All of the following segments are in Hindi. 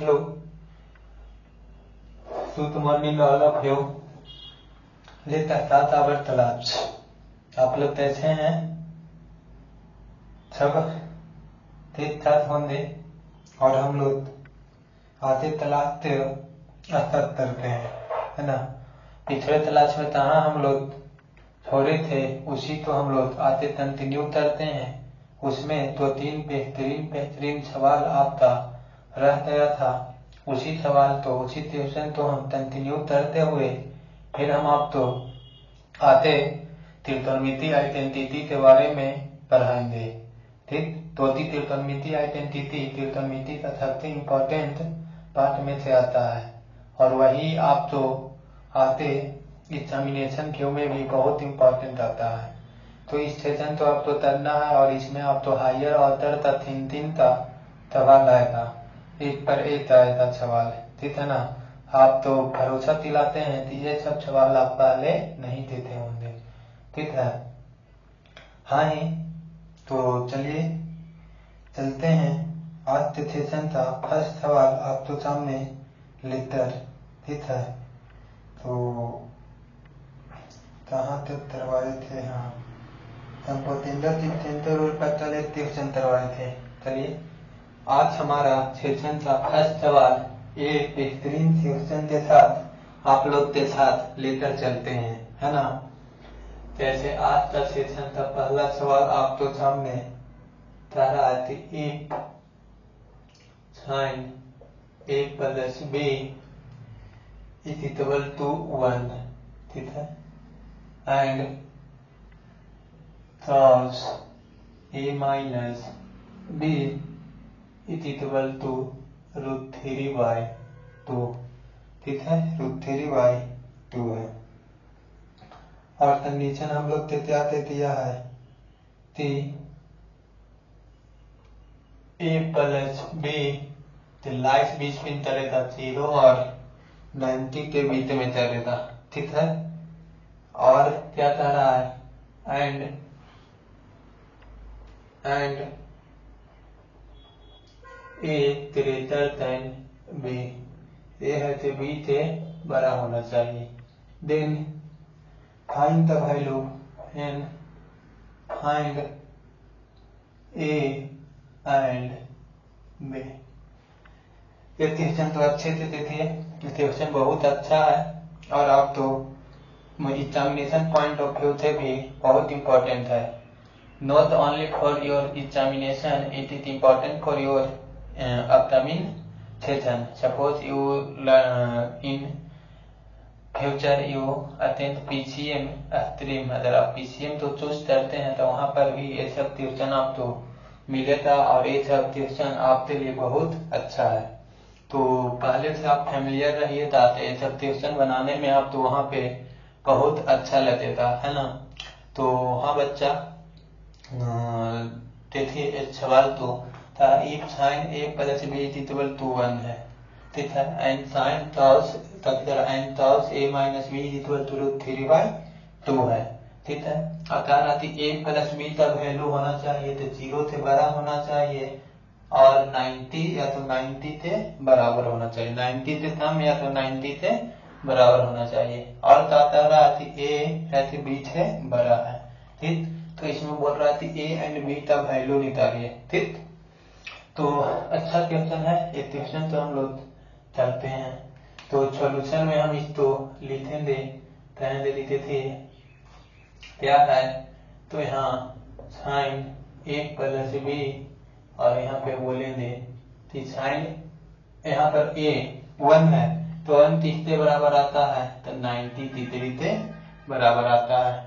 Hello, good morning all of you. Let us start our class. आप लोग कैसे हैं? सब ठीक ठाक होंगे। और हम लोग आते तलाश स्तर पे हैं, है ना। पिछले तलाश में कहाँ हम लोग छोड़े थे, उसी को हम लोग आते कंटिन्यू करते हैं। उसमें दो तीन बेहतरीन सवाल आपका रह गया था। उसी सवाल तो उसी क्वेश्चन तो हम कंटिन्यू करते हुए फिर हम आपको आते त्रिकोणमितीय आइडेंटिटी के बारे में पढ़ाएंगे। ठीक, तो त्रिकोणमितीय आइडेंटिटी त्रिकोणमिति का सबसे इम्पोर्टेंट पार्ट में से आता है और वही आप तो आते एग्जामिनेशन क्यू में भी बहुत इम्पोर्टेंट आता है। तो इस सेशन तो आपको करना है और इसमें आप तो हायर ऑर्डर का तीन का सवाल आएगा, एक पर एक आएगा सवाल, ठीक है ना। आप तो भरोसा दिलाते हैं कि ये सब सवाल आप पहले नहीं देते होंगे, ठीक है। हाँ ही तो चलिए चलते हैं। आज के सेशन का फर्स्ट सवाल आप तो सामने लेकर, ठीक है। तो कहाँ तक करवाए थे? हाँ, सेंटर और पैटर्न एक ट्यूशन करवाए थे। चलिए आज हमारा सेशन का फर्स्ट सवाल एक बेहतरीन क्वेश्चन के साथ आप लोग के साथ लेकर चलते हैं, है ना। जैसे आज का सेशन का पहला सवाल आप तो सामने कह रहा है कि if sine a plus b is equal to 1, ठीक है, and cos a minus b is equal to √3/2, ठीक है, √3/2 है। और कंडीशन हम लोग के क्या दे दिया है कि a प्लस b लाइफ बीच में चलेगा 0 और 90 के बीच में चलेगा, ठीक है। और क्या कह रहा है, and a greater than b, ये है कि b से बड़ा होना चाहिए। Then find the value and find a and b। ये क्वेश्चन तो अच्छे से देखिए, ये क्वेश्चन बहुत अच्छा है और आप तो एग्जामिनेशन पॉइंट ऑफ व्यू से भी बहुत इम्पोर्टेंट है। Not only for your examination, it is important for your upcoming session. Suppose you in future you attend PCM stream, अगर आप PCM तो चूज करते हैं तो वहाँ पर भी ये सब क्वेश्चन आपको मिलेगा और ये सब क्वेश्चन आपके लिए बहुत अच्छा है। तो पहले से आप फैमिलियर रहिएगा तो ये सब क्वेश्चन बनाने में आप तो वहाँ पे बहुत अच्छा लगेगा, है ना। तो हाँ बच्चा, देखिए एक सवाल तो था, if sine a plus b is equal to 1 है, ठीक है, and sine cos a minus b is equal to √3/2 है, ठीक है। और कह रहा थी a प्लस b का वैल्यू होना चाहिए तो 0 से बड़ा होना चाहिए और 90 या तो 90 से बराबर होना चाहिए, 90 से कम या तो 90 से बराबर होना चाहिए। और कह रहा थी a है कि b से बड़ा है, ठीक। तो इसमें बोल रहा थी a एंड b का वैल्यू निकालिए, ठीक। तो अच्छा क्वेश्चन है ये क्वेश्चन, तो हम लोग करते हैं। तो सॉल्यूशन में हम इसको लिखेंगे, पहले लिखे थे क्या है, तो यहाँ साइन a प्लस b और यहाँ पे बोलेंगे कि साइन यहाँ पर a 1 है तो 1 किसके बराबर आता है, तो 90 डिग्री के बराबर आता है।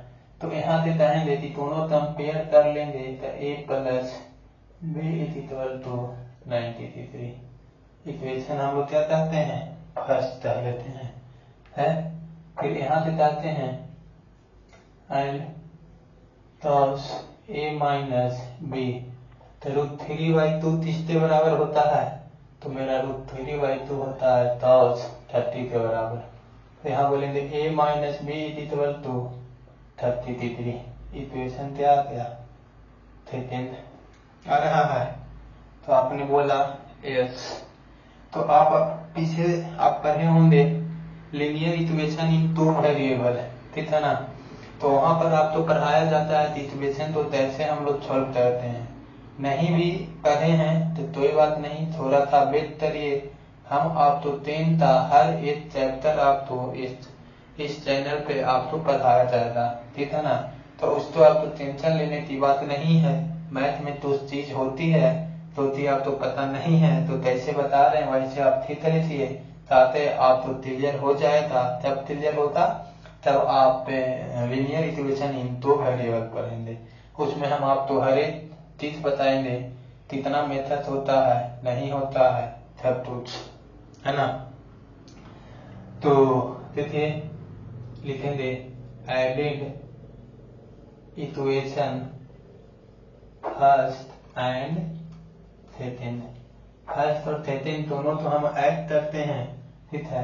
तो यहाँ से कहेंगे कि दोनों कंपेयर कर लेंगे तो a plus b is equal to 90 degree. Equation हम लोग क्या कहते हैं, फर्स्ट कह लेते हैं। फिर यहाँ से कहते हैं and cos a minus b, तो √3/2 किसके बराबर होता है, तो मेरा √3/2 होता है cos 30 के बराबर। तो यहाँ बोलेंगे a minus b is equal to 30 degree. Equation क्या आ गया, सेकेंड आ रहा है। तो आपने बोला यस, तो आप पीछे आप पढ़े होंगे linear equation in two variable, ठीक है ना। तो वहां पर आप तो पढ़ाया जाता है इक्वेशन, तो कैसे हम लोग सॉल्व करते हैं। नहीं भी पढ़े हैं तो कोई बात नहीं, थोड़ा सा वेट करिए। हम आप तो 10 था, हर एक चैप्टर आप तो इस चैनल पे आपको पढ़ाया जाएगा, ठीक है ना। तो उसको आपको टेंशन लेने की बात नहीं है। मैथ में तो उस चीज होती है तो आपको पता नहीं है, तो कैसे बता रहे हैं वैसे आप ठीक लिखिए, ताकि आपको क्लियर हो जाएगा। जब क्लियर होता तब आप linear equation in two variable पढ़ेंगे। उसमें हम आपको हर एक चीज बताएंगे, कितना मेथड होता है नहीं होता है, सब कुछ, है ना। तो देखिए लिखेंगे added equation first and second. First और सेकेंड दोनों तो हम ऐड करते हैं, ठीक है।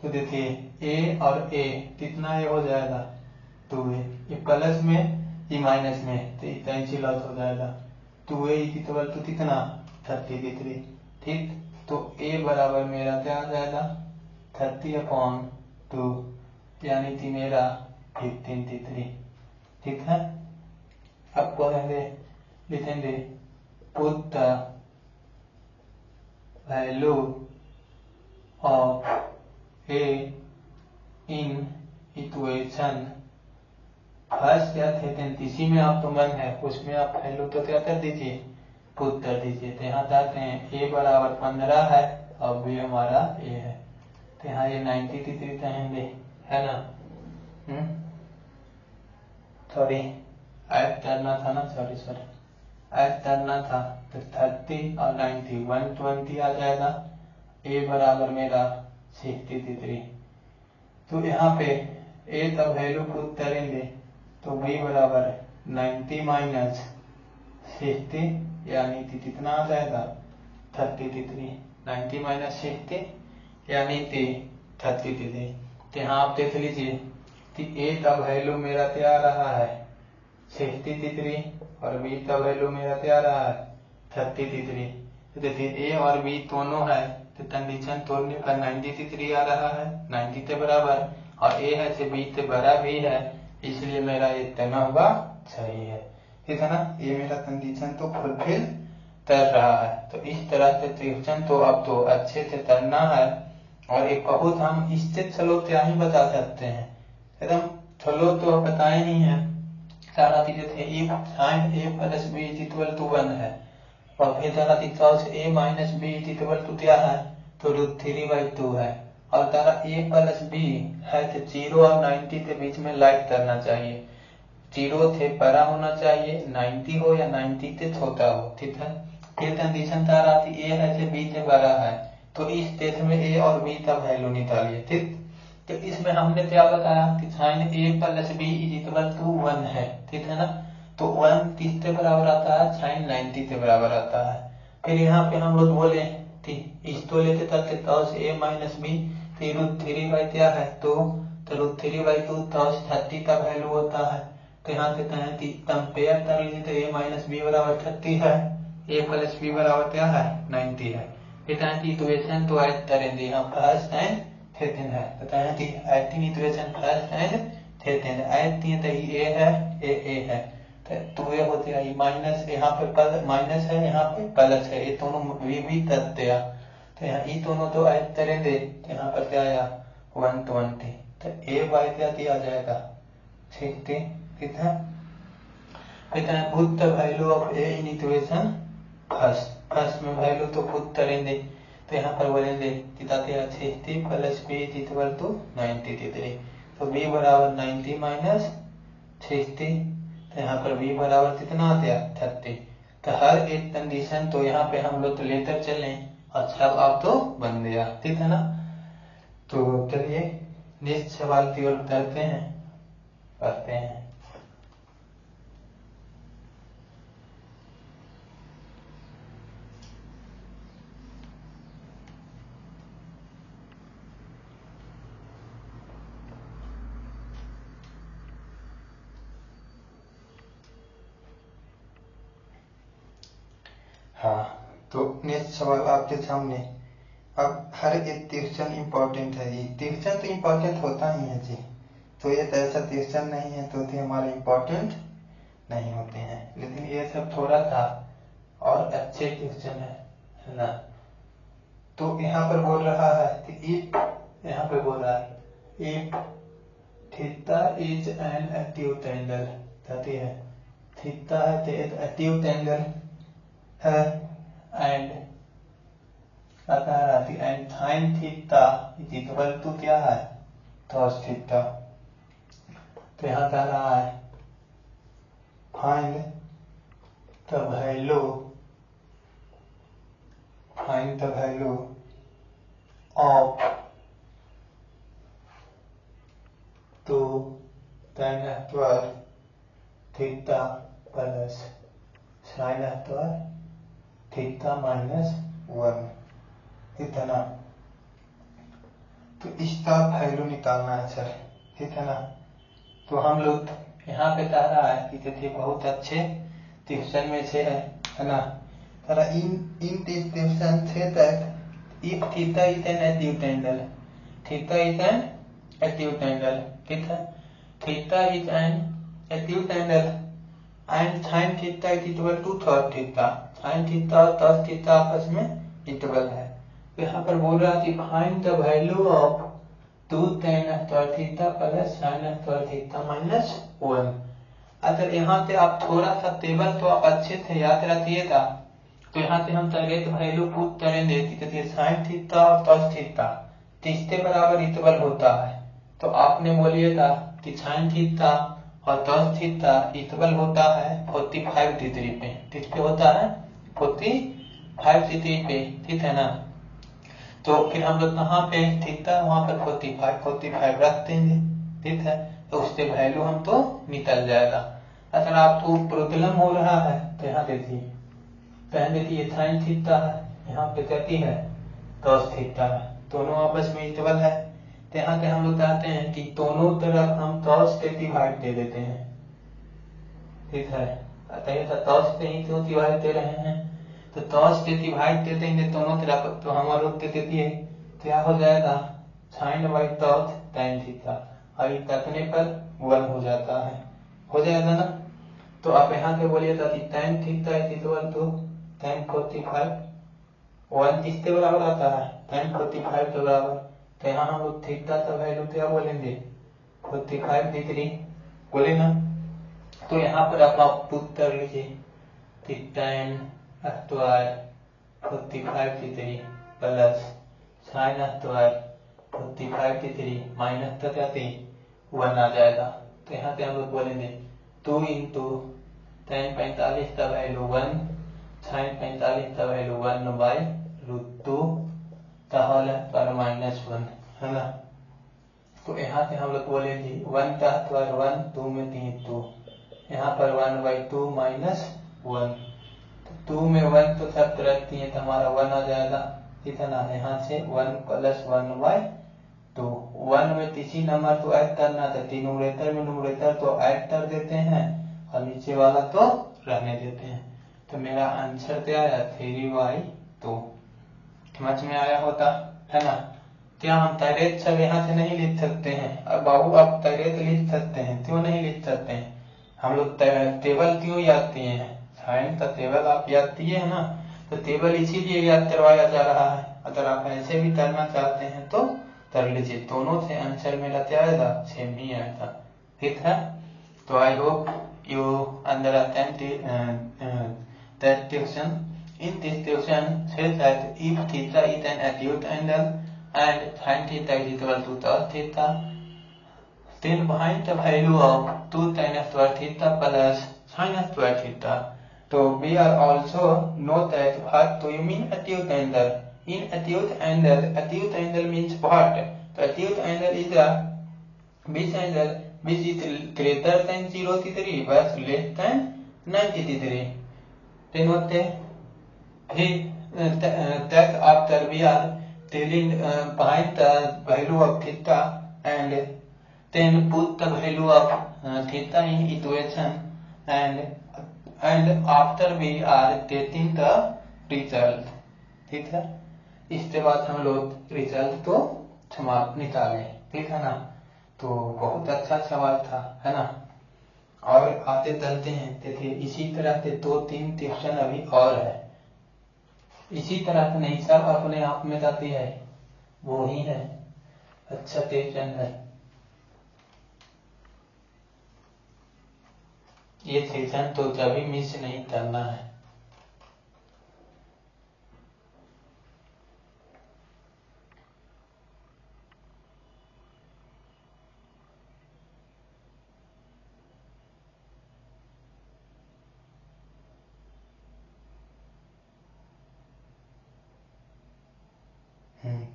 तो देखिए ए और ए, कितना ए हो जाएगा 2a, ये प्लस में ये माइनस में, तो कैंसिल आउट हो जाएगा। 2a इक्वल टू कितना 33, ठीक। तो a बराबर मेरा क्या आ जाएगा 30/2, यानी कि मेरा 15 ठीक है। अब लिखेंगे put the value of a in equation first या सेकेंड, इसी में आपको मन है उसमें आप वैल्यू तो क्या कर दीजिए, पुट कर दीजिए। तो यहाँ जाते हैं a बराबर 15 है और b हमारा a है, तो यहाँ ये 93 कहेंगे, है ना। सॉरी ऐड करना था ना, सॉरी ऐड करना था, तो 30 और 90 120 आ जाएगा। a बराबर मेरा 63। तो यहाँ पे a का वैल्यू पुट करेंगे तो b बराबर 90 माइनस 60, यानी कि कितना आ जाएगा 33। 90 माइनस 60 यानी कि 33। तो यहाँ आप देख लीजिए कि a का वैल्यू मेरा क्या आ रहा है 63 और b का वैल्यू मेरा क्या आ रहा है 33। तो देखिए a और b दोनों है, तो कंडीशन तोड़ने पर 93 आ रहा है 90 के बराबर, और a है से b से बड़ा भी है, इसलिए मेरा ये तय हुआ सही है, ठीक है ना। ये मेरा कंडीशन तो फुलफिल कर रहा है। तो इस तरह से क्वेश्चन तो अब तो अच्छे से करना है। और एक बहुत हम इससे चलो क्या ही बता सकते हैं, एकदम चलो तो बताए नहीं है सारा चीजें थे। Sine A plus B equal to 1 है, और फिर तारा cos a minus B equal to क्या है, तो √3/2 है। और तारा a प्लस बी है तो 0 और 90 के बीच में लाइक करना चाहिए, 0 से बड़ा होना चाहिए, 90 हो या 90 से छोटा हो, ठीक है। फिर कंडीशन तारा थी a है से b से बड़ा है, तो इस केस में a और b का वैल्यू निकालिए, ठीक। तो इसमें हमने क्या बताया कि sine a plus B equal to 1 है, ठीक है ना। तो 1 किसके बराबर आता है, साइन 90 के बराबर आता है। फिर यहाँ पे हम लोग बोले ठीक इसको लेते करके cos a माइनस बी, फिर √3 क्या है तो √3/2 cos 30 का वैल्यू होता है। तो यहाँ से कहें कि कंपेयर कर लीजिए तो a माइनस बी बराबर 30 है, a प्लस बी बराबर क्या है 90 है। फिर कहें कि इक्वेशन तो ऐड करेंगे, यहाँ फर्स्ट एंड सेकेंड है, तो कहें कि add equation first and second add किए तो ये a है a है, तो ये होते हैं माइनस, यहाँ पे माइनस है यहाँ पे प्लस है, ये दोनों भी करते हैं। तो यहाँ ये दोनों तो ऐड करेंगे तो यहाँ पर क्या आया 120, तो a बाय क्या दिया जाएगा 60, ठीक है। फिर put the value of a in equation first में वैल्यू तो पुट करेंगे, तो यहाँ पर बोलेंगे कि 60 प्लस b इक्वल टू 93, तो b बराबर 90 माइनस 60, तो यहाँ पर b बराबर कितना आ गया 30। तो हर एक कंडीशन तो यहाँ पे हम लोग तो लेकर चले, अच्छा अब तो बन गया, ठीक है ना। तो चलिए नेक्स्ट सवाल की ओर करते हैं, पढ़ते हैं। हाँ, तो नेक्स्ट सवाल आपके सामने अब हर एक क्वेश्चन इम्पोर्टेंट है, ये क्वेश्चन तो इम्पोर्टेंट होता ही है जी, तो ये तो ऐसा क्वेश्चन नहीं है तो हमारे इम्पोर्टेंट नहीं होते हैं, लेकिन ये सब थोड़ा था और अच्छे क्वेश्चन है ना। तो यहाँ पर बोल रहा है कि इफ, यहाँ पे बोल रहा है if theta is an acute angle, कहती है थीटा है तो एक एक्यूट एंगल है, एंड कह रहा थी and sine theta is equal to क्या है cos थीटा। तो यहाँ कह रहा है find the value, find the value of 2 tan square theta plus sine square theta minus 1, इतना। तो इसका वैल्यू निकालना है सर, ठीक है ना। तो हम लोग यहाँ पे कह रहा है कि थे बहुत अच्छे ट्यूशन में से है ना। इन ट्यूशन थे तक if theta is an acute angle, theta is an acute angle, ठीक है, theta is an acute angle and sine theta is equal to cos theta, sine theta और cos थीटा आपस में इक्वल है। तो यहाँ पर बोल रहा कि find the value of 2 tan square theta plus sine square theta minus 1। अगर यहाँ से आप थोड़ा सा टेबल तो आप अच्छे से याद रखिएगा, तो यहाँ से हम डायरेक्ट वैल्यू पुट करेंगे कि साइन थीटा और cos थीटा किसके बराबर इक्वल होता है। तो आपने बोलिएगा कि साइन थीटा और cos थीटा इक्वल होता है 45 डिग्री पे, किस पे होता है 45 डिग्री पे, ठीक है ना। तो फिर हम लोग कहाँ पे थीटा वहां पर 45 रख देंगे, ठीक है, तो उससे वैल्यू हम तो निकल जाएगा। अगर आपको प्रॉब्लम हो रहा है तो यहाँ देखिए, पहले देखिए साइन थीटा है, यहाँ पे कहती है cos थीटा है, दोनों आपस में इक्वल है। तो यहाँ पे हम लोग कहते हैं कि दोनों तरफ हम cos से डिवाइड दे देते हैं, ठीक है, cos से ही क्यों डिवाइड दे रहे हैं, तो cos से डिवाइड दे देंगे दोनों तरफ, तो हमारा रूप दे देती है, क्या हो जाएगा sine by cos tan theta, और इतने पर 1 हो जाता है, हो जाएगा ना। तो आप यहाँ पे बोलिएगा कि tan theta is equal to tan 45, 1 किसके बराबर आता है tan 45 के बराबर। तो यहाँ हम लोग थीटा का वैल्यू क्या बोलेंगे 45 डिग्री बोले ना। तो यहाँ पर आप पुट कर लीजिए कि tan square 45 degree plus sine square 45 degree minus तक आते 1 आ जाएगा। तो यहाँ से हम लोग बोलेंगे 2 इंटू tan 45 का वैल्यू 1, साइन 45 का वैल्यू 1 बाई √2 का होल स्क्वायर माइनस 1, है ना। तो यहाँ से हम लोग बोलेंगे 1 का स्क्वायर 1, 2 में 3 2, यहाँ पर 1/2 माइनस 1, तो 2 में 1 तो सब रखती है तो हमारा 1 आ जाएगा, ठीक है ना। यहाँ से 1 प्लस 1/2, 1 में किसी नंबर को ऐड करना था, डिनोमिनेटर में न्यूमरेटर तो ऐड कर देते हैं और नीचे वाला तो रहने देते हैं। तो मेरा आंसर क्या आया 3/2, समझ में आया होता है ना। क्या हम डायरेक्ट सब यहाँ से नहीं लिख सकते हैं, अब बाबू आप डायरेक्ट लिख सकते हैं, क्यों नहीं लिख सकते हैं, हम लोग टेबल क्यों याद किए हैं, साइन का टेबल आप याद किए है ना, तो टेबल इसीलिए याद करवाया जा रहा है। अगर आप ऐसे भी करना चाहते हैं तो कर लीजिए, दोनों से आंसर मेरा क्या आएगा सेम ही आएगा, ठीक है। तो I hope you understand that question. In this question says that if theta is an acute angle and sin theta is equal to cos theta, then find the value of 2 tan square theta plus sin square theta. So we are also know that what do you mean acute angle? In acute angle means what? The acute angle is a which angle which is greater than 0 degree but less than 90 degree. Then what that after we are telling find the value of theta and then put the value of theta in equation and after we are getting the result, ठीक है। इसके बाद हम लोग रिजल्ट तो समाप्त निकाले, ठीक है ना। तो बहुत अच्छा सवाल था, है ना। और आते चलते हैं। देखिए इसी तरह से 2-3 क्वेश्चन अभी और है। इसी तरह से नहीं, सब अपने आप में जाती है, वो ही है। अच्छा क्वेश्चन है ये, सेशन तो कभी मिस नहीं करना है।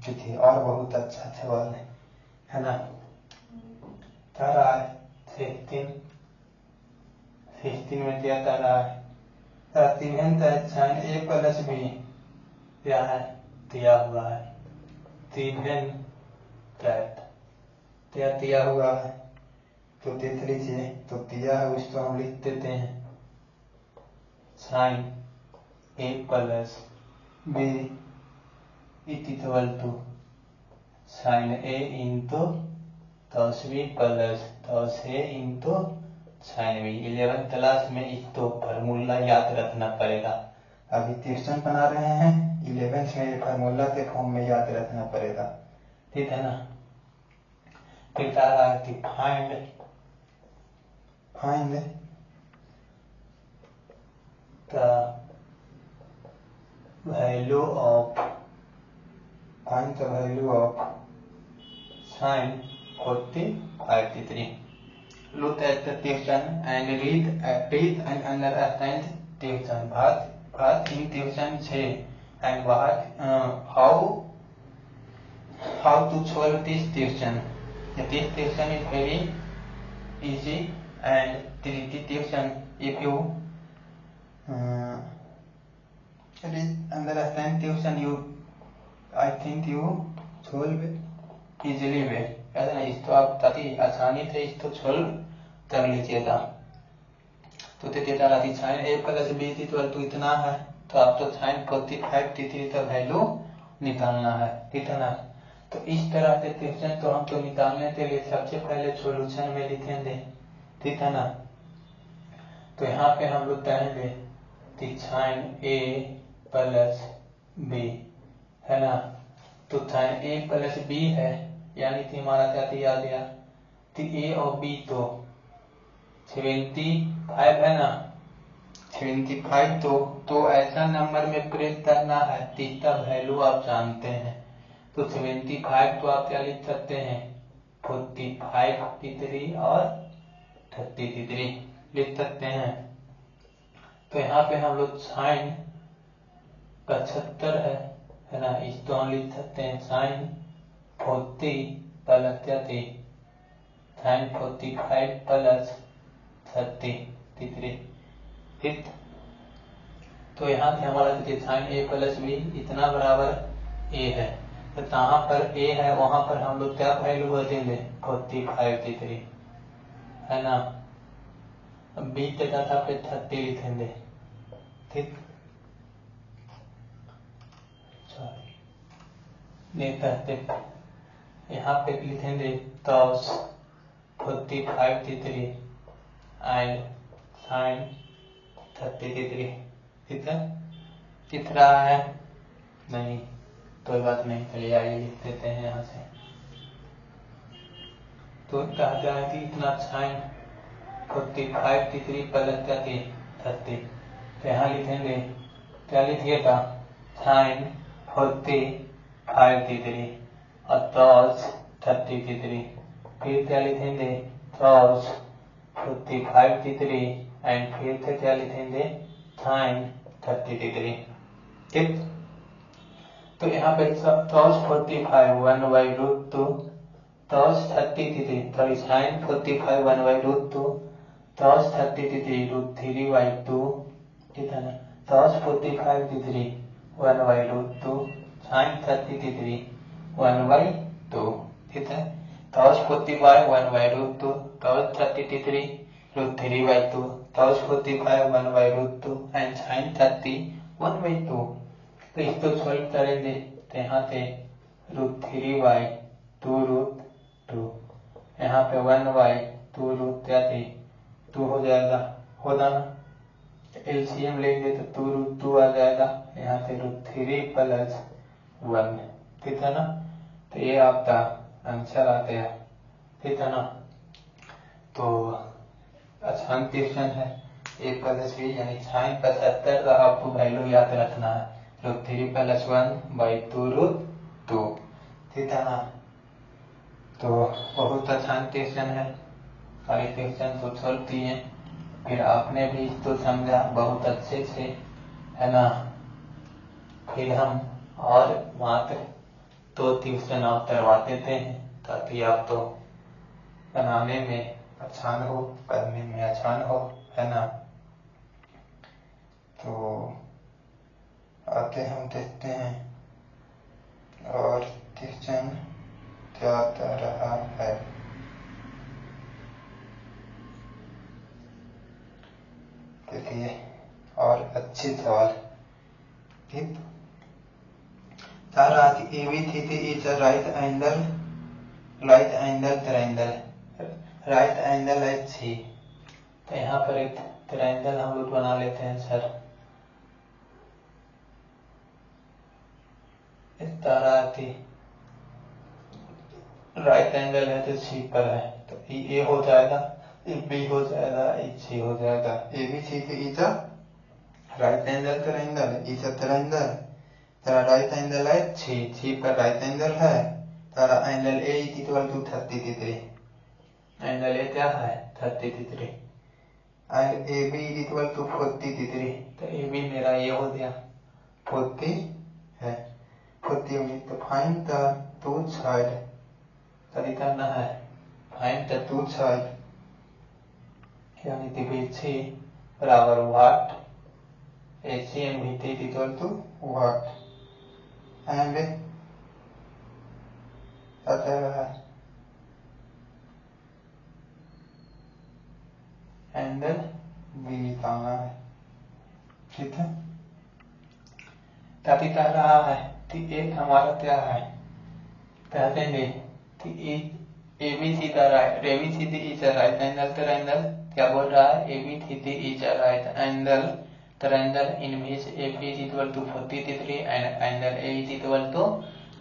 देखिए और बहुत अच्छा सवाल है ना। क्या रहा है 16 में दिया जा रहा है प्रतिबंध साइन ए प्लस बी क्या है, दिया हुआ है। त्रिभुज दिया हुआ है तो देख लीजिए, तो दिया है उसको हम लिख देते हैं sine A plus B equal to sine A into 10b plus 10a into sine B. 11th class में इसको फार्मूला याद रखना पड़ेगा। अभी क्वेश्चन बना रहे हैं 11th में, ये फार्मूला के फॉर्म में याद रखना पड़ेगा, ठीक है ना। फिर कह रहा है कि find the value of sin 45°. Look at the question and read and understand question. Part in question 6 and how to solve this question. This question is very easy and tricky question. If you understand question, I think you solve easily way, ऐसा नहीं, इसको आप ताकि आसानी से इसको सोल्व कर लीजिएगा। तो देखिए sine A plus B equal to इतना है, तो आपको साइन 45° का वैल्यू निकालना है, ठीक है ना। तो इस तरह से क्वेश्चन तो हमको निकालने के लिए सबसे पहले सॉल्यूशन में लिखेंगे, ठीक है ना। तो यहाँ पे हम लोग कहेंगे कि साइन ए प्लस बी, है ना। तो साइन ए प्लस बी है, यानी कि हमारा क्या दिया गया कि ए और बी तो 75 है ना, 75। तो ऐसा नंबर में प्रेस करना है जिसका वैल्यू आप जानते हैं। तो 75 तो आप क्या लिख सकते हैं 45° और 30° लिख सकते हैं। तो यहाँ पे हम लोग साइन 75 है ना, इसको हम लिख सकते हैं साइन 40 प्लस 30, साइन 45 प्लस 30°, ठीक। तो यहाँ से हमारा देखिए साइन ए प्लस बी इतना बराबर ए है, तो जहाँ पर ए है वहां पर हम लोग क्या वैल्यू बदलेंगे 45°, है ना। बी के जगह पे 30 लिखेंगे, ठीक। यहाँ पे लिखेंगे 45° एंड साइन 30°, ठीक है। कित रहा है नहीं, कोई बात नहीं, चलिए आइए लिख देते हैं यहाँ से। तो कहा जाए कि इतना साइन 45° प्लस 30, तो यहाँ लिखेंगे क्या लिखिएगा साइन 45° और cos 30°, फिर क्या लिखेंगे cos 45° एंड फिर से क्या लिखेंगे साइन 30°, ठीक। तो यहाँ पे cos 45 1/√2 cos 30°, sorry sine 45 1/√2 cos 30° √3/2, ठीक है ना। cos 45° 1/√2 sin 30° 1/2, ठीक है। cos 45 1/√2 cos 30° √3/2 cos 45 1/√2 and sin 30 1/2। तो इसको सॉल्व करेंगे तो यहाँ पे √3/2√2, यहाँ पे 1/2√2 हो जाएगा, होगा ना। एलसीएम लेंगे तो 2√2 आ जाएगा, यहाँ पे √3 + 1, ठीक है ना। तो ये आपका आंसर आ गया, ठीक है ना। तो आसान क्वेश्चन है। a + b यानी sin 75 का आपको वैल्यू याद रखना है, √3 + 1/2√2, ठीक है ना। तो बहुत आसान क्वेश्चन है, सारे क्वेश्चन तो सॉल्व किए, फिर आपने भी तो समझा बहुत अच्छे से, है ना। फिर हम और मात्र 2 क्वेश्चन आप करवा देते हैं ताकि आप तो बनाने में आसान हो, पढ़ने में आसान हो, है ना। तो आगे हम देखते हैं और क्वेश्चन क्या आ रहा है। देखिए और अच्छे सवाल, ठीक। AB is a right angle triangle, right angle है C। तो यहाँ पर एक ट्रायंगल हम लोग बना लेते हैं सर, इस तरह की राइट एंगल है तो C पर है, तो ये हो जाएगा, ये B हो जाएगा, ये C हो जाएगा। ABC is a right angle triangle, इस ट्रायंगल तेरा राइट एंगल है C पर राइट एंगल है, तेरा angle A = 30 degree, angle A क्या है 30 डिग्री, एंड AB = 40 डिग्री। तो AB मेरा ये हो गया 40 है, 40 यूनिट। तो फाइंड द टू साइड, सही करना है, फाइंड द टू साइड यानी कि BC बराबर वाट, AC and VT = वाट, एंड एंगल B निकालना है, ठीक है। तभी कह रहा है कि एक हमारा क्या है, कहते हैं कि ABC is a right angle triangle, क्या बोल रहा है, ABCD is a right angle triangle in which AB = 40 degree and angle A =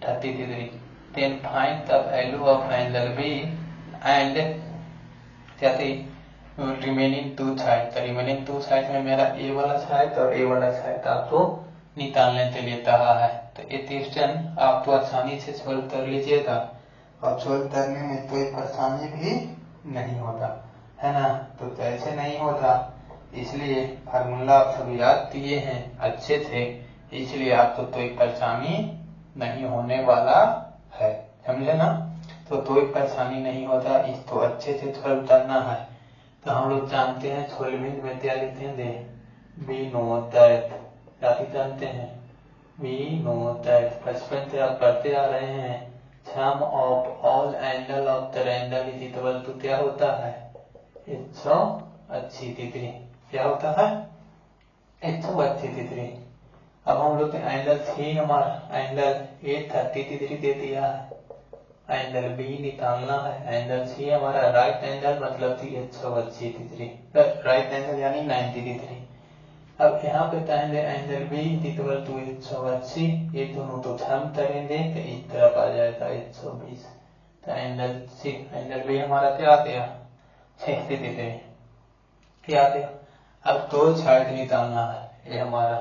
30 degree. Then find the value of angle B and कहते रिमेनिंग टू साइड। तो रिमेनिंग टू साइड में मेरा ए वाला साइड और ए वाला साइड आपको निकालने के लिए कहा है। तो ये क्वेश्चन आप तो आसानी से सोल्व कर लीजिएगा, और सोल्व करने में कोई परेशानी भी नहीं होता, है ना। तो कैसे नहीं होता, इसलिए फार्मूला आप सब याद किए हैं अच्छे से, इसलिए आपको कोई परेशानी नहीं होने वाला है, समझे ना। तो कोई परेशानी नहीं होता, इसको अच्छे से सोल्व करना है। तो हम लोग जानते हैं सोल्विंग में क्या लिखेंगे, वी नो दैट, क्या जानते हैं, वी नो दैट, बचपन से आप पढ़ते आ रहे हैं, sum of all angle of triangle is equal to क्या होता है 180 डिग्री, क्या होता है 180 डिग्री। अब हम लोग एंगल C हमारा एंगल A 30 डिग्री दे दिया है, एंगल B निकालना है, एंगल C हमारा राइट एंगल मतलब थी 180 डिग्री, राइट एंगल यानी 90 डिग्री। अब यहाँ पे कहेंगे एंगल B = 180, ये दोनों तो सम करेंगे तो इस तरफ आ जाएगा 120। तो एंगल B हमारा क्या आ गया 60 डिग्री, क्या आ गया। अब दो साइड निकालना है, ये हमारा,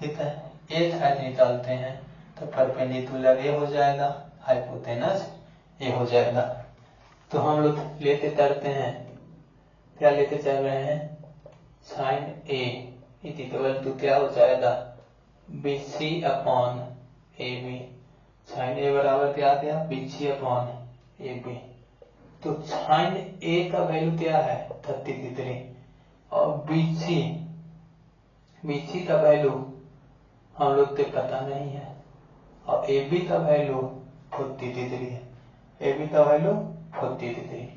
ठीक है। एक साइड निकालते हैं तो परपेंडिकुलर ये हो जाएगा, हाइपोटेनस ये हो जाएगा। तो हम लोग लेते चलते हैं, क्या लेते चल रहे हैं, साइन A = क्या हो जाएगा BC/AB, साइन A बराबर क्या आ गया BC/AB। तो साइन A का वैल्यू क्या है 30 डिग्री, और BC का वैल्यू हम लोग को पता नहीं है, और AB का वैल्यू 40 डिग्री है, AB का वैल्यू 40 डिग्री।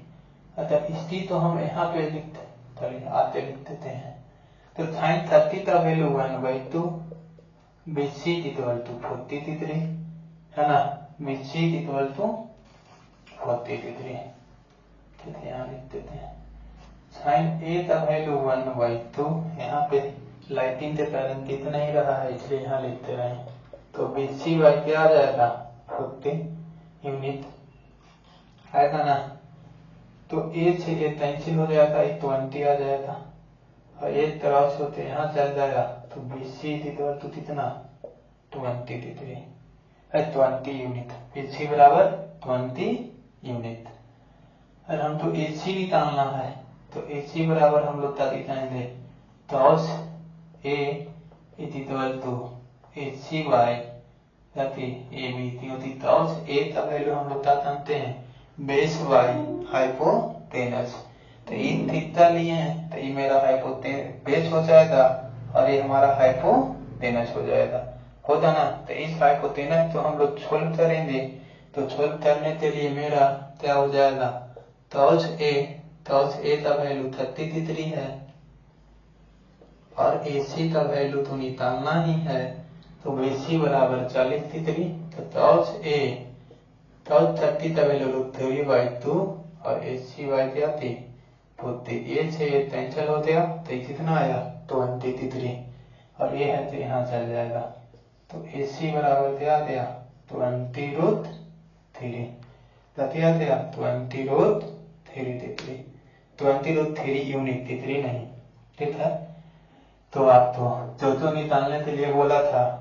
अच्छा इसकी तो हम यहाँ पे लिखते, चलिए आते लिख देते हैं। तो साइन 30 का वैल्यू 1/2, BC इक्वल टू 43 है ना, BC इक्वल टू 43। तो यहाँ लिख देते हैं साइन ए का वैल्यू 1/2। यहाँ पे लाइटिंग के कारण कितना ही रहा है इसलिए यहाँ लिखते रहे। तो BC बाई क्या आ जाएगा 40 यूनिट आएगा ना। तो ए से ए कैंसिल हो जाएगा, 20 आ जाएगा और एक क्रॉस होते यहाँ चल जाएगा। तो BC इक्वल टू कितना 20 यूनिट। BC बराबर 20 यूनिट। और हमको AC निकालना है तो AC बराबर हम लोग क्या लिखेंगे, टॉस A equal to AC by AB क्योंकि टॉस A का वैल्यू हम लोग क्या जानते हैं, बेस बाई हाइपोटेनस। तो ये थीटा लिए हैं तो ये मेरा बेस हो जाएगा और ये हमारा हाइपोटेनस हो जाएगा, होता ना। तो इस हाइपोटेनस को हम लोग सोल्व करेंगे। तो सोल्व करने के लिए मेरा क्या हो जाएगा, टॉस A का वैल्यू 33 है और AC का वैल्यू तो निकालना ही है। तो BC बराबर 43। तो टॉस 30 का वैल्यू 3/2 और AC बाई क्या थी 40। ये से ये कैंसिल हो गया तो कितना आया 23 और ये है तो यहाँ चल जाएगा। तो AC बराबर क्या आ गया 20√3। क्या गया 20√3 यूनिट 3 नहीं, ठीक है। तो आपको जो निकालने के लिए बोला था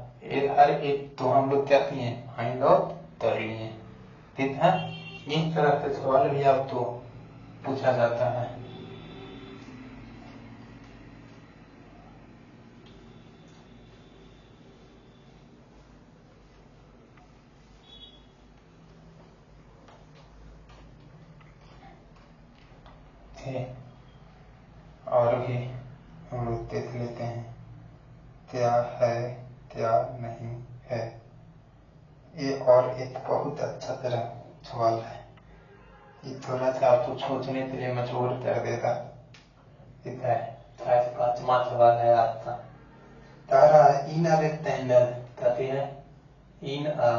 हर एक तो हम लोग क्या किए फाइंड आउट कर लिए, ठीक है। इस तरह से सवाल भी आपको पूछा जाता है। और भी हम लोग देख लेते हैं क्या है क्या नहीं है। ये और एक बहुत अच्छा तरह सवाल है, ये थोड़ा सा आपको सोचने के लिए मजबूर कर देगा, ठीक है। 5वां सवाल है आपका। तारा इन अ रेक्टेंगल कहती है, इन अ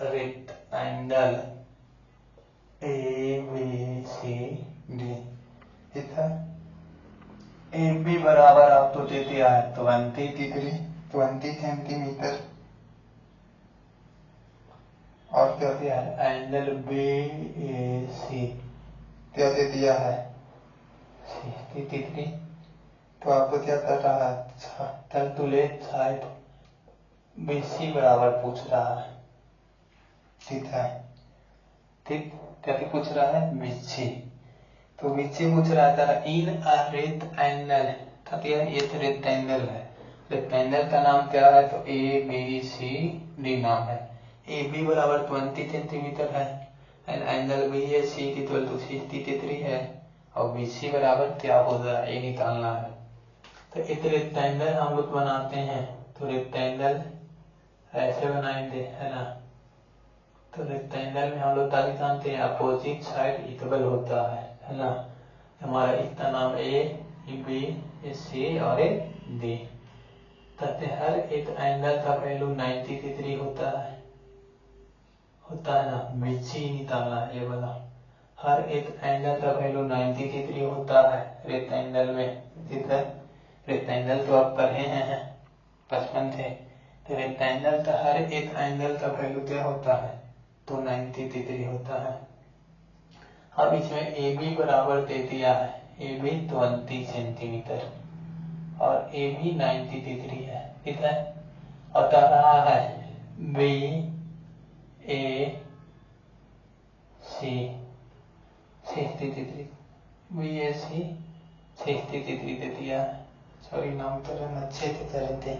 रेक्टेंगल ABCD, ठीक है। AB बराबर आपको दे दिया है 20 सेंटीमीटर और क्या दिया है एंगल BAC क्या दे दिया है 63। तो आपको क्या कर रहा है कैलकुलेट साइड BC बराबर पूछ रहा है, ठीक है। ठीक क्या पूछ रहा है BC। तो BC पूछ रहा है तारा इन अ रेक्टेंगल, ये रेक्टेंगल है, रेक्टेंगल का नाम क्या है तो ABCD नाम है। AB बराबर 20 सेंटीमीटर है and angle BAC equal to 63 है और BC बराबर क्या होगा ये निकालना है। तो एक रेक्टेंगल हम लोग बनाते हैं तो रेक्टेंगल ऐसे बनाएंगे है ना। तो रेक्टेंगल में हम लोग क्या जानते हैं अपोजिट साइड इक्वल होता है ना। हमारा इसका नाम AB C और D। कहते हर एक एंगल का वैल्यू 90 डिग्री होता है ना। BC निकालना है ये वाला, हर एक एंगल का वैल्यू 90 डिग्री होता है रेक्टेंगल में, ठीक है। रेक्टेंगल तो आप पढ़े हैं बचपन से। तो रेक्टेंगल का हर एक एंगल का वैल्यू क्या होता है तो 90 डिग्री होता है। अब इसमें AB बराबर दे दिया है, AB 20 सेंटीमीटर और AB 90 डिग्री है, ठीक है। और कह रहा है BAC 60 डिग्री, BAC 60 डिग्री दे दिया है। सॉरी नामकरण अच्छे से करे थे।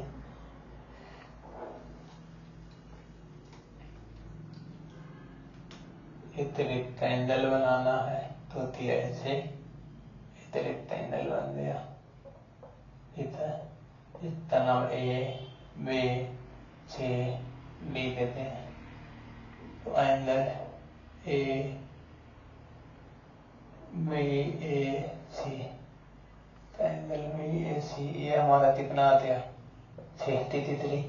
एक रेक्टेंगल बनाना है तो ऐसे एक रेक्टेंगल बन गया, ठीक है। इसका नाम ABC देते हैं। तो एंगल ABAC, एंगल BAC ये हमारा कितना आ गया 63,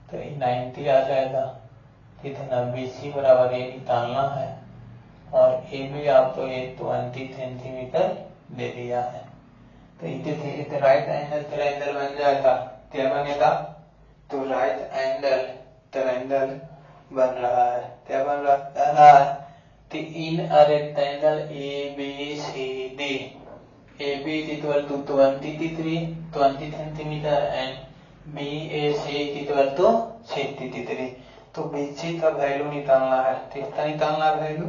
तो 90 आ जाएगा। ठीक है ना, BC बराबर ये निकालना है और ए भी आपको 20 सेंटीमीटर दे दिया है। तो इसे राइट एंगल ट्रायंगल बन जाएगा। क्या बनेगा? तो राइट एंगल ट्रायंगल बन रहा है। क्या बन रहा है? तो in a rectangle ABCD, AB is equal to 20 centimetre and BAC is equal to 63। तो BC का वैल्यू निकालना है। कितना निकालना है वैल्यू?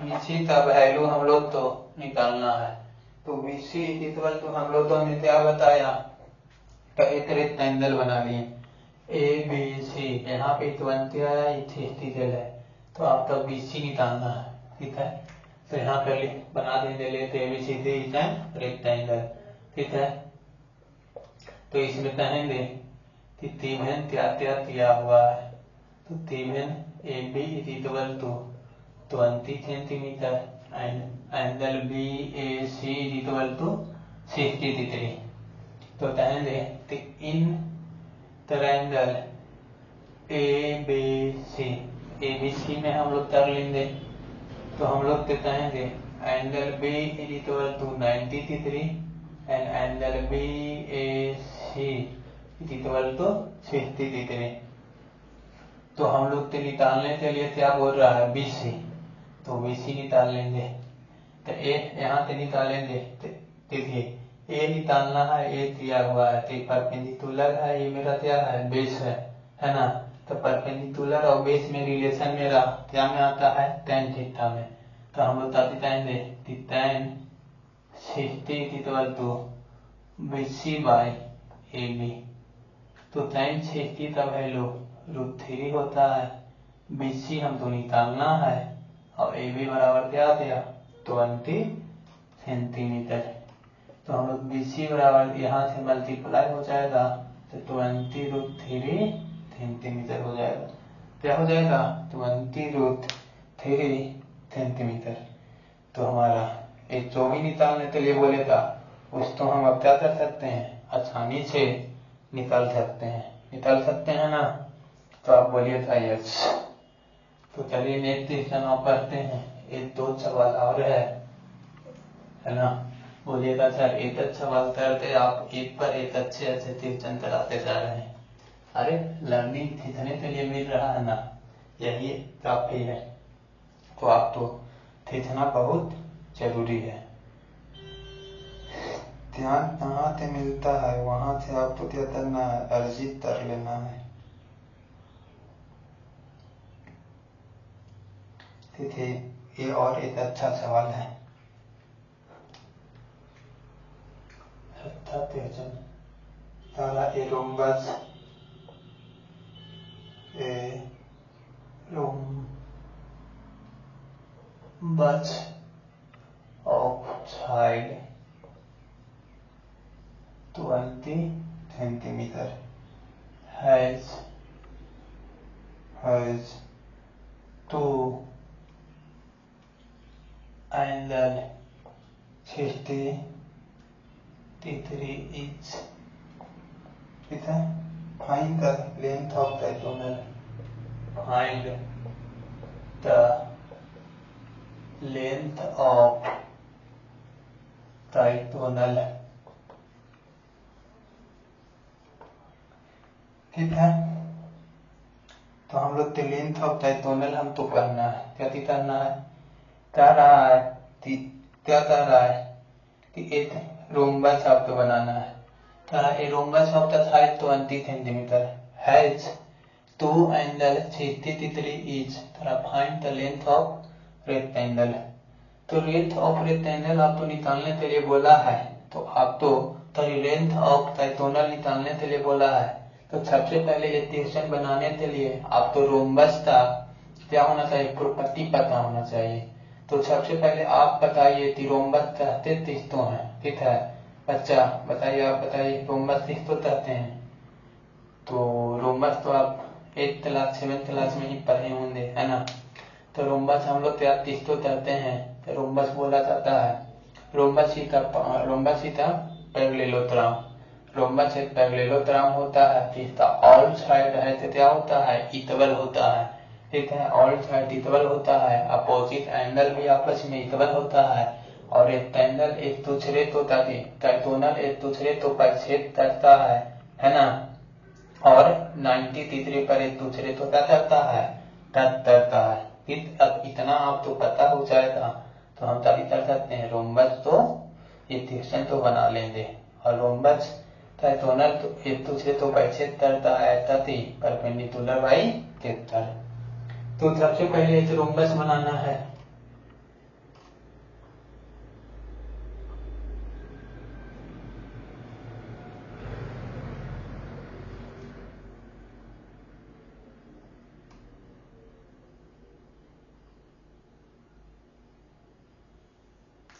BC का वैल्यू हम लोग तो निकालना है। तो BC is equal to हम लोग तो हमने क्या बताया? तो एक रेक्टेंगल बना लिए ABC, यहाँ पे 20 आया, 63 है, तो आपका BC निकालना है। ठीक है, तो यहाँ पे बना देंगे, लेते ABCD इज एन रेक्टेंगल। ठीक है, तो इसमें कहेंगे कि त्रिभुज क्या क्या दिया हुआ है। तो त्रिभुज AB is equal to 20 centimetre and angle BAC is equal to 63। तो कहेंगे कि इन ट्रायंगल ABC में हम लोग कर लेंगे। तो हम लोग तो कहेंगे angle B is equal to 90 degree and angle BAC is equal to 60 degree. तो हम लोग तो निकालने के लिए क्या बोल रहा है? BC, तो BC निकाल लेंगे। तो A यहाँ से निकालेंगे। देखिए A निकालना है, A दिया हुआ है, तो परपेंडिकुलर है, ये मेरा क्या है? बेस है ना। तो परपेंडिकुलर और बेस में रिलेशन मेरा क्या में आता है? tan थीटा में। तो हम लोग बताएंगे कि tan 60 equal to BC by AB। तो tan 60 का वैल्यू √3 होता है। BC हमको निकालना है और AB बराबर क्या दिया? 20 सेंटीमीटर। तो हम लोग BC बराबर यहाँ से मल्टीप्लाई हो जाएगा, तो 20√3 सेंटीमीटर हो जाएगा। क्या हो जाएगा? 20√3 सेंटीमीटर। तो हमारा एक जो भी निकालने के लिए बोलेगा उसको हम अब क्या कर सकते हैं? आसानी से निकाल सकते हैं ना। तो आप बोलिएगा यस। तो चलिए नेक्स्ट क्वेश्चन आप पढ़ते हैं। एक दो सवाल और है ना। बोलिएगा सर एक अच्छा सवाल करते, आप एक पर एक अच्छे क्वेश्चन कराते जा रहे हैं। अरे लर्निंग सीखने के लिए मिल रहा है ना, यही काफी है। तो आप तो सीखना बहुत जरूरी है। ध्यान कहाँ से मिलता है वहां से आपको क्या करना है? अर्जित कर लेना है। ठीक है, ये और एक अच्छा सवाल है। सारा a rhombus of side 20 centimeter has two angle 60 degree each. ठीक है, find the length of diagonal. Find the length of diagonal. ठीक है, तो हम लोग लेंथ ऑफ डायगोनल हम तो करना है। क्या करना है? क्या कह रहा है कि एक रोम्बस आपको बनाना है। A rhombus of the side 20 centimetre has two angle 60 degree each. Find the length of rectangle. तो लेंथ ऑफ रेक्टेंगल आपको निकालने के लिए बोला है। तो आप तो लेंथ ऑफ डायगोनल निकालने के लिए बोला है। तो सबसे पहले ये क्वेश्चन बनाने के लिए आपको रोम्बस का क्या होना चाहिए? प्रॉपर्टी पता होना चाहिए। तो सबसे पहले आप बताइए कि रोम्बस कहते किसको हैं? ठीक है बच्चा, बताइए, आप बताइए रोम्बस किसको कहते हैं? तो रोम्बस तो आप 8th क्लास 7th क्लास में ही पढ़े होंगे, है ना। तो रोम्बस हम लोग क्या किसको कहते हैं? तो रोम्बस बोला जाता है रोम्बस ही था पैरेललोग्राम। रोम्बस एक पैरेललोग्राम होता है, जिसका ऑल साइड है तो क्या होता है, इक्वल होता है, ठीक है, ऑल साइड इक्वल होता है, अपोजिट एंगल भी आपस में इक्वल होता है, और रेक्टेंगल एक दूसरे को ट्राइगोनल एक दूसरे को परिच्छेद करता है ना, और 90 डिग्री पर एक दूसरे को क्या करता है, टच करता है। अब इतना आपको पता हो जाएगा तो हम तभी कर सकते हैं, रोम्बस तो इक्वेशन तो बना लेंगे, और रोम्बस ट्राइगोनल तो एक दूसरे को परिच्छेद करता है तभी परपेंडिकुलर बाई सेक्टर। तो सबसे पहले एक रोम्बस बनाना है।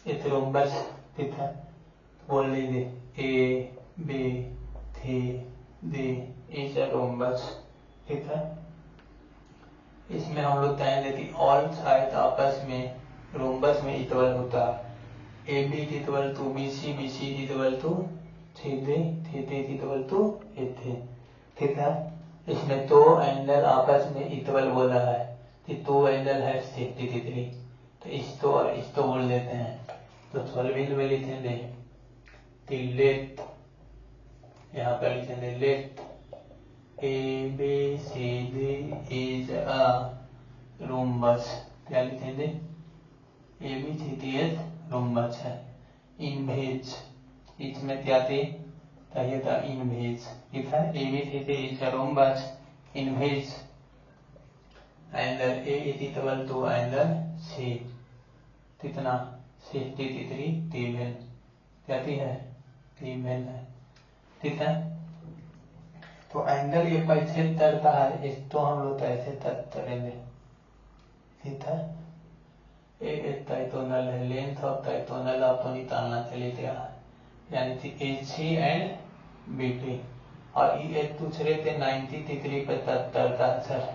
एक रोम्बस ठीक है, बोल लीजिए A B C D is a rhombus, ठीक है। इसमें हम लोग कहेंगे कि ऑल साइड आपस में रोम्बस में इक्वल होता है, A B equal to B C equal to C D equal to A थे, ठीक है। इसमें दो एंगल आपस में इक्वल बोला है कि दो एंगल है 60 डिग्री, तो इसको और इसको बोल देते हैं। तो सॉल्विंग में लिखेंगे कि लेट, यहाँ पर लिखेंगे let A B C D is a rhombus, क्या लिखेंगे, A B C D is rhombus है। इनवेज, इसमें क्या थे, चाहिए था इनवेज, ठीक है, A B C D is a rhombus in which angle A is equal to angle C, कितना 60 डिग्री टीवेल, क्या है, टीवेल है, ठीक है। तो एंगल ये परिच्छेद करता है, इसको हम लोग ऐसे तक करेंगे, ठीक है। एक ट्राइगोनल है, लेंथ ऑफ ट्राइगोनल आपको निकालना चले गया है, यानी कि AC एंड BD, और ये एक दूसरे के 90 डिग्री पे तक करता है सर,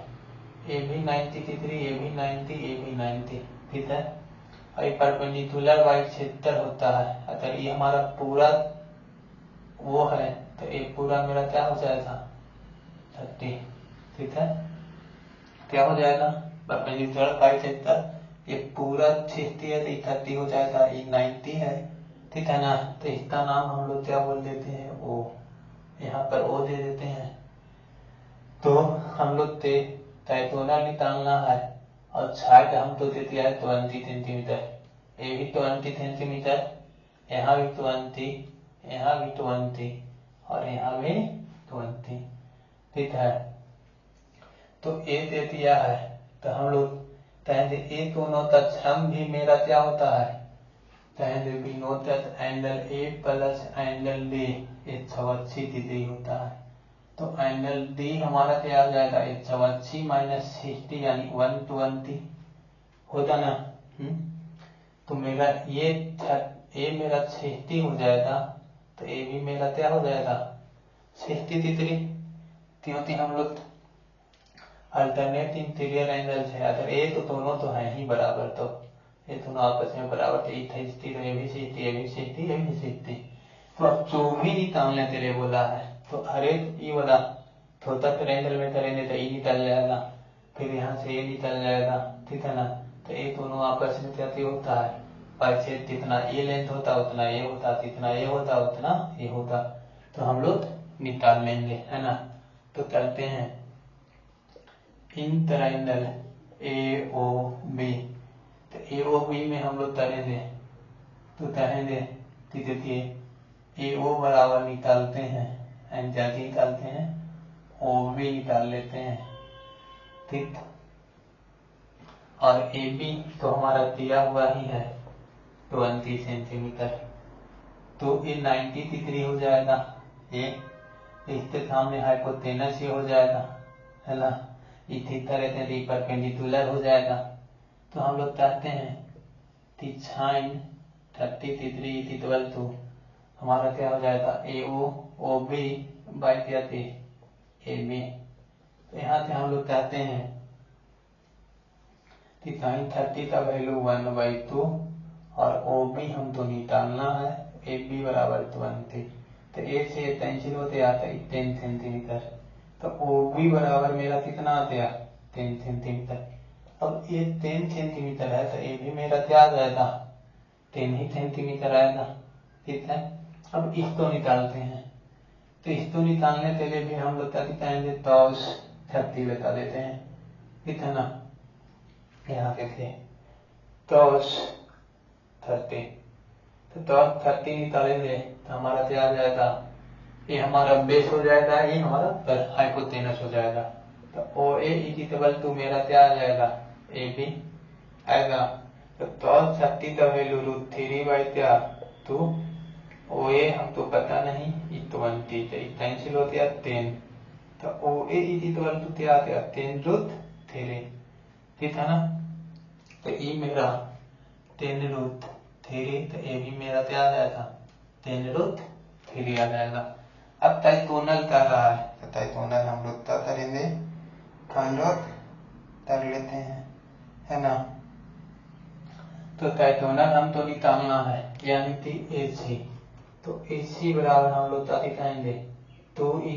ये भी 90 डिग्री, ये भी 90, ये भी 90, ठीक है। और ये परपेंडिकुलर बाई क्षेत्र होता है, अगर ये हमारा पूरा वो है तो ये पूरा मेरा क्या हो जाएगा 30, ठीक है, क्या हो जाएगा परपेंडिकुलर बाई क्षेत्र, ये पूरा 60 है तो 30 हो जाएगा, ये 90 है, ठीक है ना। तो इसका नाम हम लोग क्या बोल देते हैं, ओ, यहाँ पर ओ दे देते हैं। तो हम लोग ट्राइगोनल निकालना है, और साइड हम तो दे दिया है 20 सेंटीमीटर, ये भी 20 सेंटीमीटर, यहाँ भी 20, यहाँ भी 20, और यहाँ भी 20, ठीक है। तो ए दे दिया है, तो हम लोग कहेंगे ए दोनों तक हम भी मेरा क्या होता है, कहेंगे बी नो तक angle A plus angle D 180 degree होता है। तो एंगल डी हमारा क्या हो जाएगा 180 माइनस 60 यानी 120 होता ना। तो मेरा ये मेरा 60 हो जाएगा, तो ये भी मेरा क्या हो जाएगा 60 डिग्री, क्योंकि हम लोग अल्टरनेट इंटीरियर एंगल है, अगर ये तो दोनों तो है ही बराबर, तो ये दोनों आपस में बराबर, तो ये 60 तो ये भी 60, ये भी 60, ये भी 60। तो अब जो भी निकालने के लिए बोला है, तो हर एक ये वाला छोटा ट्रायंगल में करेंगे तो ये निकल जाएगा, फिर यहाँ से ये निकल जाएगा, ठीक है ना। तो ये दोनों आपस में क्या होता है परिच्छेद, जितना ये लेंथ होता उतना ये होता, जितना ये होता उतना ये होता, तो हम लोग निकाल लेंगे, है ना। तो करते हैं इन ट्रायंगल AOB, तो AOB में हम लोग करेंगे, तो कहेंगे कि देखिए AO बराबर निकालते हैं, एंगल निकालते हैं, OB निकाल लेते हैं, ठीक, और AB तो हमारा दिया हुआ ही है 20 सेंटीमीटर, तो ये 90 डिग्री हो जाएगा, ये इसके सामने हाइपोटेनस ये हो जाएगा, है ना, इसी तरह से परपेंडिकुलर हो जाएगा। तो हम लोग कहते हैं कि साइन 30 डिग्री इक्वल टू हमारा क्या हो जाएगा AOB बाई क्या थी AB। तो यहाँ से हम लोग कहते हैं कि साइन 30 का वैल्यू 1/2 और OB हम तो निकालना है, AB बराबर 20, तो ए से 3 होते आता है 10 सेंटीमीटर। तो ओ बी बराबर मेरा कितना आता है 10 सेंटीमीटर। अब ये 10 सेंटीमीटर है तो ए भी मेरा क्या आ जाएगा 10 ही सेंटीमीटर आएगा। ठीक है, अब इसको निकालते हैं। तो इसको निकालने के लिए भी हम लोग क्या दिखाएंगे 10 30 बता देते हैं। ठीक है ना, यहाँ पे थे 10 30। तो 10 30 निकालेंगे तो हमारा क्या आ जाएगा, ये हमारा बेस हो जाएगा, ये हमारा हाइपोटेनस हो जाएगा। तो ओ ए इक्वल टू मेरा क्या आ जाएगा ए बी आएगा। तो 10 30 का वैल्यू √3/2 ओ ए हमको पता नहीं 20 कैंसिल होते हैं 10। तो ओ ए इक्वल टू क्या आता है 10√3। ठीक है ना, तो ई मेरा 10√3 तो ए भी मेरा क्या आ जाएगा 10√3 आ जाएगा। अब टाइटोनल कर रहा है तो टाइटोनल हम लोग क्या करेंगे कन्वर्ट कर लेते हैं, है ना। तो टाइटोनल हम तो निकालना है यानी कि AC। तो AC बराबर हम लोग क्या दिखाएंगे 2 ×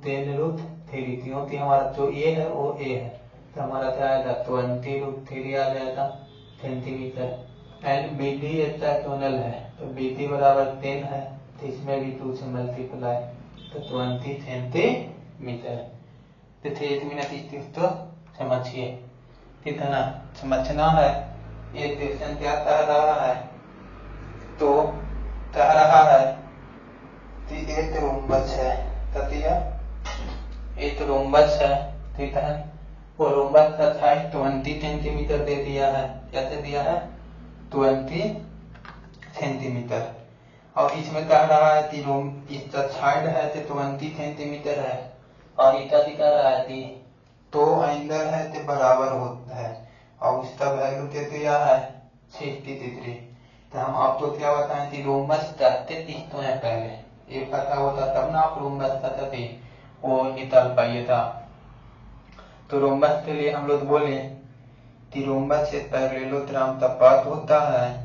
10√3 क्योंकि हमारा जो ए है वो ए है तो हमारा क्या आएगा 20√3 आ जाएगा सेंटीमीटर। एंड BD एक टाइटोनल है तो BD बराबर 10 है तो इसमें भी 2 से मल्टीप्लाई तो 20 सेंटीमीटर। तो 1 मिनट इस तो समझिए। ठीक है ना, समझना है। ये क्वेश्चन क्या कह रहा है, तो कह रहा है कि एक रोम्बस है, एक रोम्बस है। ठीक है, वो रोम्बस का साइज 20 सेंटीमीटर दे दिया है। कैसे दिया है 20 सेंटीमीटर। और इसमें कह रहा है कि इसका साइड है तो 20 सेंटीमीटर है और इसका दिखा रहा है कि 2 एंगल है तो बराबर होता है और उसका वैल्यू दे दिया है 63। तो हम आपको क्या बताएं कि रोम्बस करते किस्तों है, पहले ये पता होता तब ना आप रोम्बस करते वो निकाल पाइए था। तो रोम्बस के लिए हम लोग बोले कि रोम्बस से पैरेललोग्राम का पाथ होता है